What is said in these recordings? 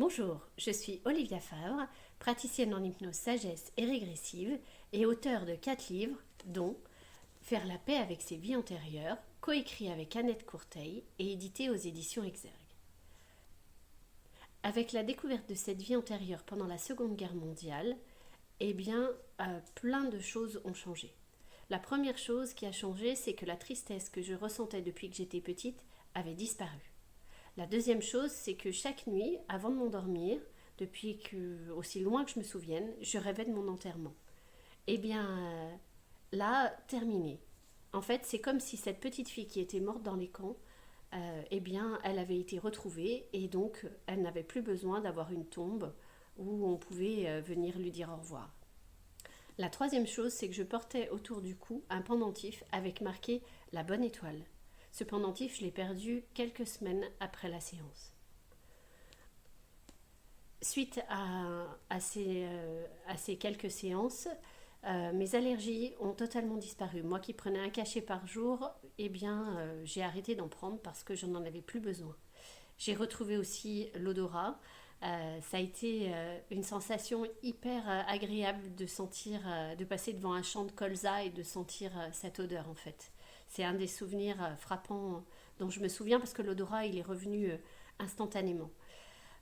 Bonjour, je suis Olivia Favre, praticienne en hypnose sagesse et régressive et auteure de 4 livres, dont Faire la paix avec ses vies antérieures, coécrit avec Annette Courteil et édité aux éditions Exergue. Avec la découverte de cette vie antérieure pendant la Seconde Guerre mondiale, plein de choses ont changé. La première chose qui a changé, c'est que la tristesse que je ressentais depuis que j'étais petite avait disparu. La deuxième chose, c'est que chaque nuit, avant de m'endormir, depuis aussi loin que je me souvienne, je rêvais de mon enterrement. Là, terminé. En fait, c'est comme si cette petite fille qui était morte dans les camps, elle avait été retrouvée et donc elle n'avait plus besoin d'avoir une tombe où on pouvait venir lui dire au revoir. La troisième chose, c'est que je portais autour du cou un pendentif avec marqué la bonne étoile. Ce pendentif, je l'ai perdu quelques semaines après la séance. Suite à ces quelques séances, mes allergies ont totalement disparu. Moi qui prenais un cachet par jour, j'ai arrêté d'en prendre parce que je n'en avais plus besoin. J'ai retrouvé aussi l'odorat. Ça a été une sensation hyper agréable de passer devant un champ de colza et de sentir cette odeur en fait. C'est un des souvenirs frappants dont je me souviens parce que l'odorat il est revenu instantanément.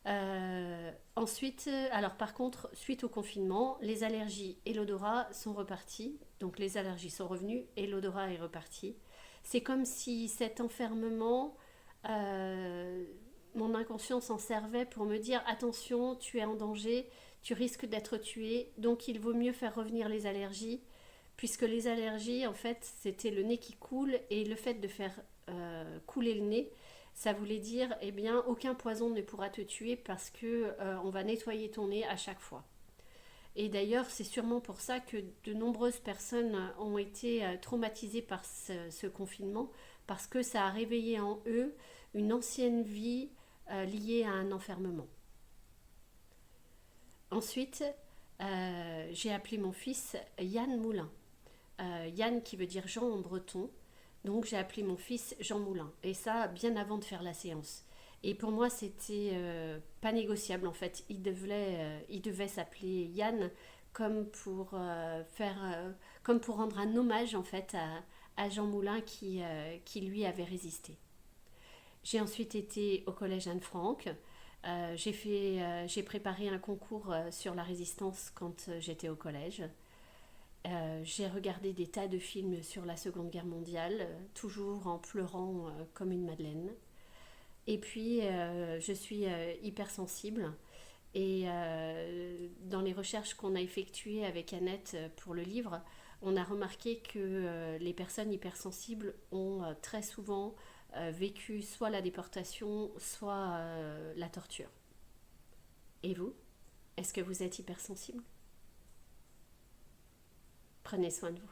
Alors par contre, suite au confinement, les allergies et l'odorat sont repartis. Donc les allergies sont revenues et l'odorat est reparti. C'est comme si cet enfermement, mon inconscient s'en servait pour me dire attention, tu es en danger, tu risques d'être tué, donc il vaut mieux faire revenir les allergies, puisque les allergies, en fait, c'était le nez qui coule et le fait de faire couler le nez, ça voulait dire, aucun poison ne pourra te tuer parce que on va nettoyer ton nez à chaque fois. Et d'ailleurs, c'est sûrement pour ça que de nombreuses personnes ont été traumatisées par ce confinement, parce que ça a réveillé en eux une ancienne vie liée à un enfermement. Ensuite, j'ai appelé mon fils Yann Moulin. Yann qui veut dire Jean en breton. Donc j'ai appelé mon fils Jean Moulin. Et ça, bien avant de faire la séance. Et pour moi, c'était pas négociable en fait. Il devait s'appeler Yann comme pour rendre un hommage en fait à Jean Moulin qui lui avait résisté. J'ai ensuite été au collège Anne-Franck. J'ai préparé un concours sur la résistance quand j'étais au collège. J'ai regardé des tas de films sur la Seconde Guerre mondiale, toujours en pleurant comme une madeleine. Et puis, je suis hypersensible. Et dans les recherches qu'on a effectuées avec Annette pour le livre, on a remarqué que les personnes hypersensibles ont très souvent vécu soit la déportation, soit la torture. Et vous, est-ce que vous êtes hypersensible ? Prenez soin de vous.